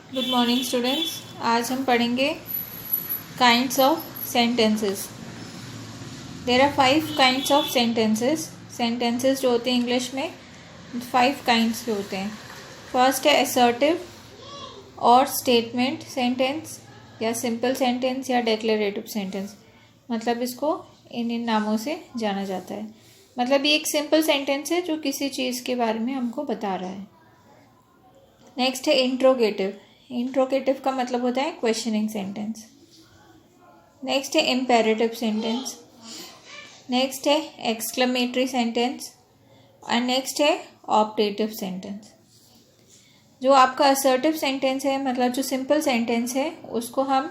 Good morning students. आज हम पढ़ेंगे kinds of sentences. There are 5 kinds of sentences. Sentences जो होते हैं इंग्लिश में 5 काइंड्स के होते हैं। फर्स्ट है असर्टिव और स्टेटमेंट सेंटेंस, या सिंपल सेंटेंस, या डिक्लेरेटिव सेंटेंस। मतलब इसको इन नामों से जाना जाता है। मतलब ये एक सिंपल सेंटेंस है जो किसी चीज़ के बारे में हमको बता रहा है। नेक्स्ट है इंट्रोगेटिव। इंट्रोगेटिव का मतलब होता है क्वेश्चनिंग सेंटेंस। नेक्स्ट है इम्पेरेटिव सेंटेंस। नेक्स्ट है एक्सक्लेमेटरी सेंटेंस और नेक्स्ट है ऑप्टेटिव सेंटेंस। जो आपका असर्टिव सेंटेंस है, मतलब जो सिंपल सेंटेंस है, उसको हम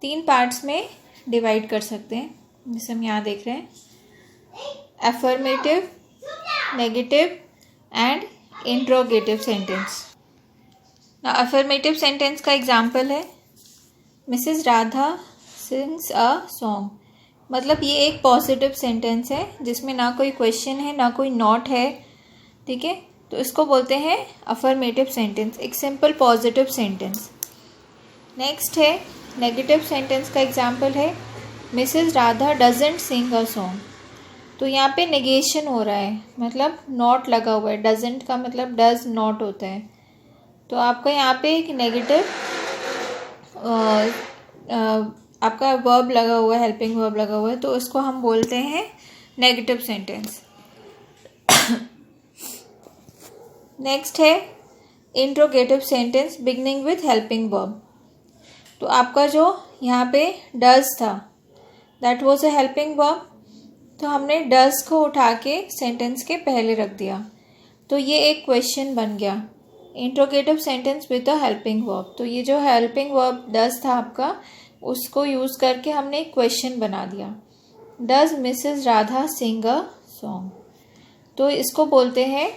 3 पार्ट्स में डिवाइड कर सकते हैं, जैसे हम यहाँ देख रहे हैं। Affirmative, negative and interrogative sentence. Affirmative sentence का एग्जाम्पल है Mrs Radha sings a song. मतलब ये एक पॉजिटिव सेंटेंस है जिसमें ना कोई क्वेश्चन है ना कोई नॉट है, ठीक है। तो इसको बोलते हैं अफर्मेटिव सेंटेंस, एक सिंपल पॉजिटिव सेंटेंस। नेक्स्ट है नेगेटिव सेंटेंस का एग्जाम्पल है Mrs Radha doesn't sing a song. तो यहाँ पे नेगेशन हो रहा है, मतलब नॉट लगा हुआ है। डजंट का मतलब डज नॉट होता है। तो आपका यहाँ पे एक नेगेटिव आपका वर्ब लगा हुआ है, हेल्पिंग वर्ब लगा हुआ है, तो उसको हम बोलते हैं नेगेटिव सेंटेंस। नेक्स्ट है interrogative sentence beginning with helping verb. तो आपका जो यहाँ पे डज था, that was a helping verb, तो हमने डज को उठा के सेंटेंस के पहले रख दिया, तो ये एक क्वेश्चन बन गया। Interrogative sentence with a helping verb. तो ये जो हेल्पिंग वर्ब डज था आपका, उसको यूज़ करके हमने एक क्वेश्चन बना दिया। Does Mrs Radha sing a song. तो इसको बोलते हैं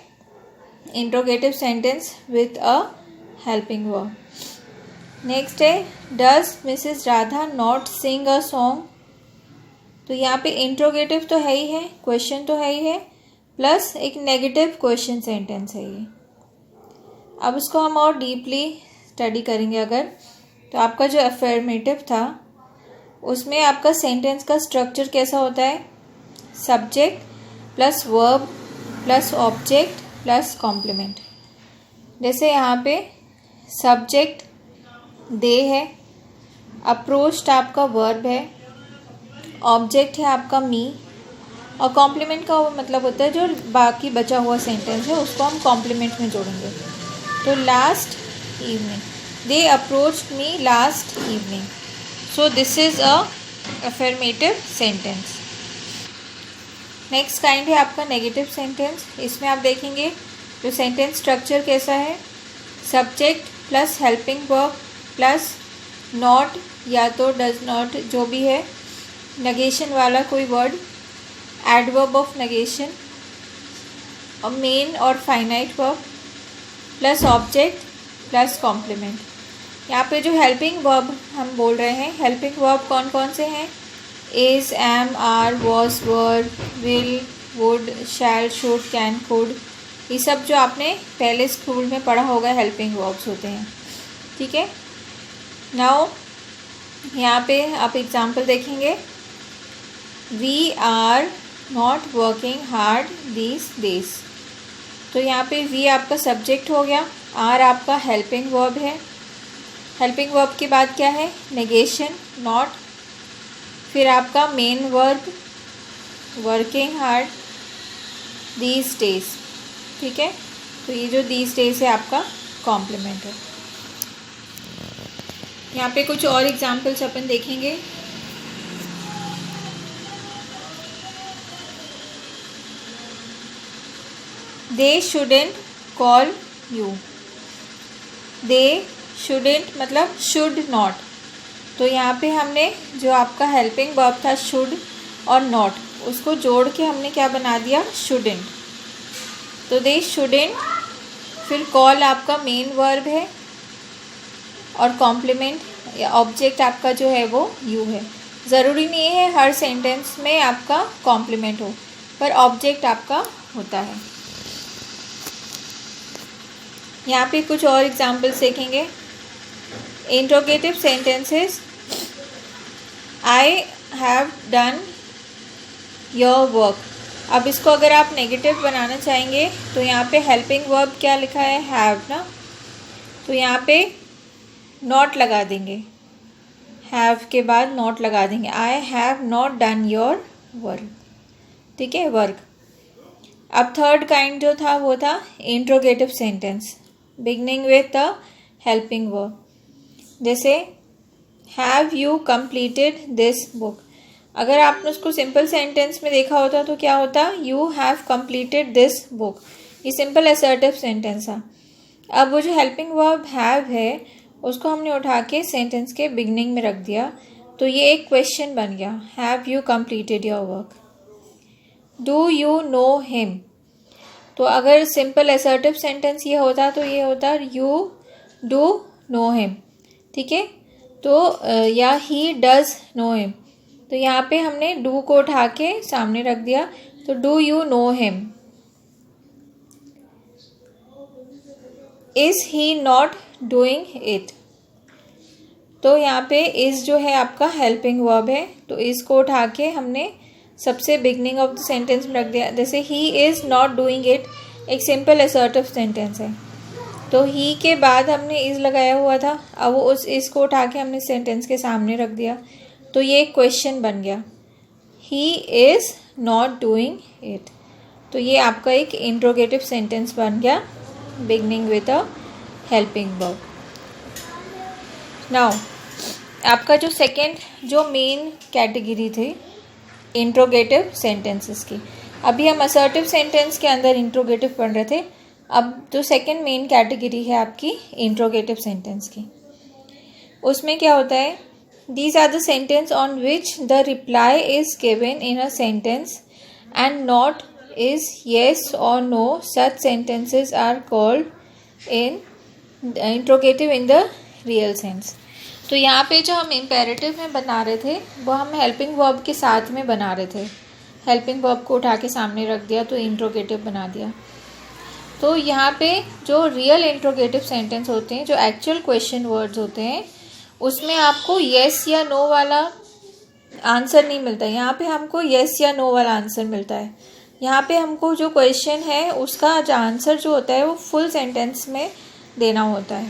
interrogative sentence with a helping verb. Next है does Mrs Radha not sing a song. तो यहाँ पे इंट्रोगेटिव तो है ही है, क्वेश्चन तो है ही है, प्लस एक नेगेटिव क्वेश्चन सेंटेंस है ये। अब उसको हम और डीपली स्टडी करेंगे अगर, तो आपका जो अफर्मेटिव था उसमें आपका सेंटेंस का स्ट्रक्चर कैसा होता है? Subject plus verb plus object plus complement. जैसे यहाँ पे सब्जेक्ट दे है, अप्रोच्ड आपका वर्ब है, ऑब्जेक्ट है आपका मी, और कॉम्प्लीमेंट का वो मतलब होता है जो बाकी बचा हुआ सेंटेंस है उसको हम कॉम्प्लीमेंट में जोड़ेंगे। तो last evening, they approached me last evening. So this is a affirmative sentence. Next kind है आपका नेगेटिव सेंटेंस। इसमें आप देखेंगे जो सेंटेंस स्ट्रक्चर कैसा है, subject plus helping verb plus not या तो डज नॉट जो भी है, नेगेशन वाला कोई वर्ड, एडवर्ब ऑफ नेगेशन, और मेन और finite verb plus object plus complement. यहाँ पे जो हेल्पिंग वर्ब हम बोल रहे हैं, हेल्पिंग वर्ब कौन कौन से हैं? Is, am, are, was, were, will, would, shall, should, can, could. ये सब जो आपने पहले स्कूल में पढ़ा होगा हेल्पिंग वर्ब्स होते हैं, ठीक है। नाउ यहाँ पे आप एग्जाम्पल देखेंगे, we are not working hard these days. तो यहाँ पे वी आपका सब्जेक्ट हो गया, आर आपका हेल्पिंग वर्ब है, हेल्पिंग वर्ब के बाद क्या है? नेगेशन नॉट, फिर आपका main verb working hard, these days, ठीक है। तो ये जो दीज डेज है आपका कॉम्प्लीमेंट है। यहाँ पे कुछ और एग्जाम्पल्स अपन देखेंगे। दे shouldn't call you. They shouldn't मतलब शुड नॉट। तो यहाँ पे हमने जो आपका हेल्पिंग वर्ब था शुड और नॉट, उसको जोड़ के हमने क्या बना दिया? शुडेंट। तो दे शुडेंट, फिर कॉल आपका मेन वर्ब है और कॉम्प्लीमेंट या ऑब्जेक्ट आपका जो है वो यू है। ज़रूरी नहीं है हर सेंटेंस में आपका कॉम्प्लीमेंट हो, पर ऑब्जेक्ट आपका होता है। यहाँ पे कुछ और एग्जाम्पल्स देखेंगे। Interrogative sentences, I have done your work. अब इसको अगर आप नेगेटिव बनाना चाहेंगे तो यहाँ पे हेल्पिंग वर्ब क्या लिखा है, हैव ना, तो यहाँ पे नॉट लगा देंगे, हैव के बाद नॉट लगा देंगे, I have not done your work, ठीक है, वर्क। अब थर्ड काइंड जो था वो था interrogative sentence beginning with the helping verb, जैसे have you completed this book. अगर आपने उसको सिंपल सेंटेंस में देखा होता तो क्या होता, you have completed this book, ये सिंपल असर्टिव सेंटेंस था। अब वो जो हेल्पिंग वर्ब हैव है उसको हमने उठा के सेंटेंस के बिगनिंग में रख दिया, तो ये एक क्वेश्चन बन गया, have you completed your work. Do you know him, तो अगर सिंपल असर्टिव सेंटेंस ये होता तो ये होता यू डू नो हिम, ठीक है, तो या ही डज नो हिम, तो यहाँ पे हमने डू को उठा के सामने रख दिया, तो do you know him. Is he not doing it, तो यहाँ पे इज जो है आपका हेल्पिंग वर्ब है, तो इसको उठा के हमने सबसे बिगनिंग ऑफ द सेंटेंस में रख दिया। जैसे he is not doing it एक सिंपल असर्टिव सेंटेंस है, तो ही के बाद हमने इज लगाया हुआ था, अब वो उस इज को उठा के हमने सेंटेंस के सामने रख दिया, तो ये एक क्वेश्चन बन गया, he is not doing it, तो ये आपका एक इंट्रोगेटिव सेंटेंस बन गया beginning with a helping verb. Now आपका जो सेकेंड जो मेन कैटेगरी थी इंट्रोगेटिव सेंटेंसेस की, अभी हम असर्टिव सेंटेंस के अंदर इंट्रोगेटिव पढ़ रहे थे, अब जो सेकेंड मेन कैटेगरी है आपकी इंट्रोगेटिव सेंटेंस की, उसमें क्या होता है, these are the sentence on which the reply is given in a sentence and not is yes और no, such sentences are called in interrogative in the real sense. तो यहाँ पे जो हम इम्पेरेटिव में बना रहे थे वो हम हेल्पिंग वर्ब के साथ में बना रहे थे, हेल्पिंग वर्ब को उठा के सामने रख दिया तो इंट्रोगेटिव बना दिया। तो यहाँ पे जो रियल इंट्रोगेटिव सेंटेंस होते हैं, जो एक्चुअल क्वेश्चन वर्ड्स होते हैं, उसमें आपको येस या नो वाला आंसर नहीं मिलता, यहाँ पे हमको येस या नो वाला आंसर मिलता है। यहाँ पे हमको जो क्वेश्चन है उसका जो आंसर जो होता है वो फुल सेंटेंस में देना होता है।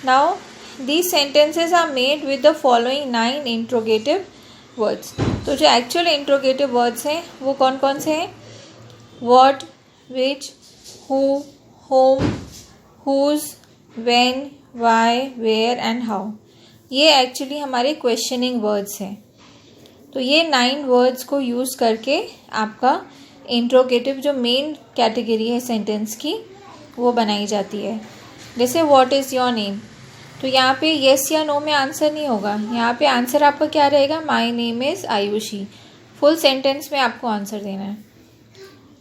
Now these sentences are made with the following 9 interrogative words। तो जो एक्चुअल इंट्रोगेटिव वर्ड्स हैं वो कौन कौन से हैं, what, which, who, whom, whose, when, why, where and how, ये एक्चुअली हमारे क्वेश्चनिंग वर्ड्स हैं। तो ये 9 वर्ड्स को यूज़ करके आपका इंट्रोगेटिव जो मेन कैटेगरी है सेंटेंस की वो बनाई जाती है। जैसे व्हाट इज़ योर नेम, तो यहाँ पे येस या नो में आंसर नहीं होगा, यहाँ पे आंसर आपका क्या रहेगा, my name is Ayushi, full sentence में आपको आंसर देना है।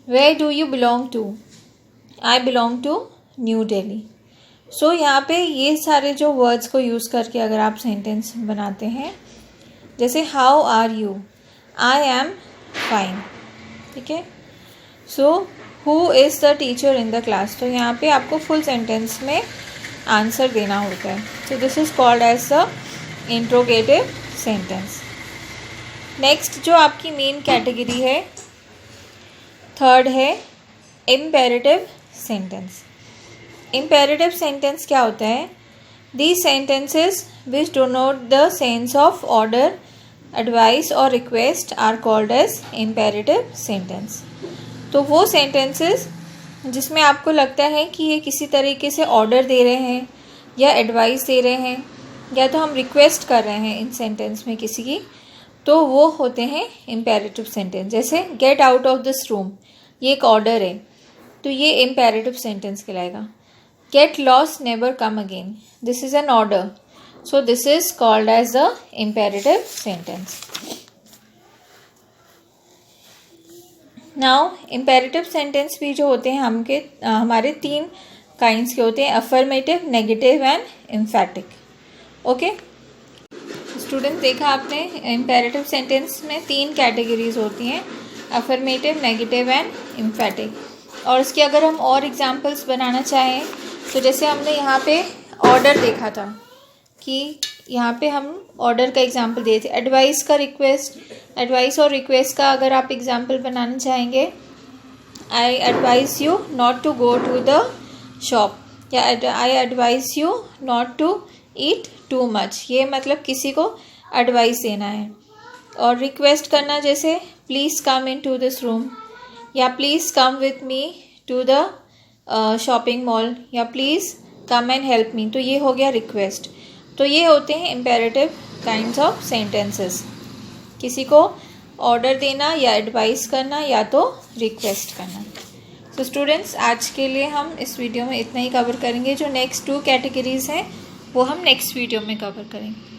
Where do you belong to, I belong to New Delhi. So यहाँ पे ये सारे जो वर्ड्स को यूज़ करके अगर आप सेंटेंस बनाते हैं, जैसे how are you, I am fine, ठीक है। So who is the teacher in the class, तो यहाँ पे आपको फुल सेंटेंस में आंसर देना होता है। So this is called as the interrogative sentence. Next जो आपकी मेन कैटेगरी है, थर्ड है इम्पेरेटिव सेंटेंस। इम्पेरेटिव सेंटेंस क्या होता है, these sentences which denote the sense of order, advice और request are called as imperative sentence. तो वो सेंटेंसेस जिसमें आपको लगता है कि ये किसी तरीके से ऑर्डर दे रहे हैं या एडवाइस दे रहे हैं या तो हम रिक्वेस्ट कर रहे हैं इन सेंटेंस में किसी की, तो वो होते हैं इम्पेरेटिव सेंटेंस। जैसे get out of this room, ये एक ऑर्डर है, तो ये इम्पेरेटिव सेंटेंस कहलाएगा। Get lost never come again, this is an order, so this is called as the imperative sentence. Now imperative sentence भी जो होते हैं हमारे 3 काइंड्स के होते हैं, affirmative, negative and एम्फैटिक। Okay student, देखा आपने इम्पेरेटिव सेंटेंस में 3 कैटेगरीज होती हैं, अफर्मेटिव, नेगेटिव एंड एम्फैटिक। और इसके अगर हम और एग्जांपल्स बनाना चाहें तो जैसे हमने यहाँ पे ऑर्डर देखा था, कि यहाँ पे हम ऑर्डर का एग्जांपल दिए थे। एडवाइस का रिक्वेस्ट, एडवाइस और रिक्वेस्ट का अगर आप एग्जांपल बनाना चाहेंगे, I advice you not to go to the shop, या I advice you not to eat too much, ये मतलब किसी को एडवाइस देना है। और रिक्वेस्ट करना जैसे please come in to this room, या please come with me to the shopping mall, या please come and help me, तो ये हो गया रिक्वेस्ट। तो ये होते हैं इम्पेरेटिव काइंड्स ऑफ सेंटेंसेस, किसी को ऑर्डर देना या एडवाइस करना या तो रिक्वेस्ट करना। तो स्टूडेंट्स, आज के लिए हम इस वीडियो में इतना ही कवर करेंगे। जो नेक्स्ट 2 कैटेगरीज हैं वो हम नेक्स्ट वीडियो में कवर करेंगे।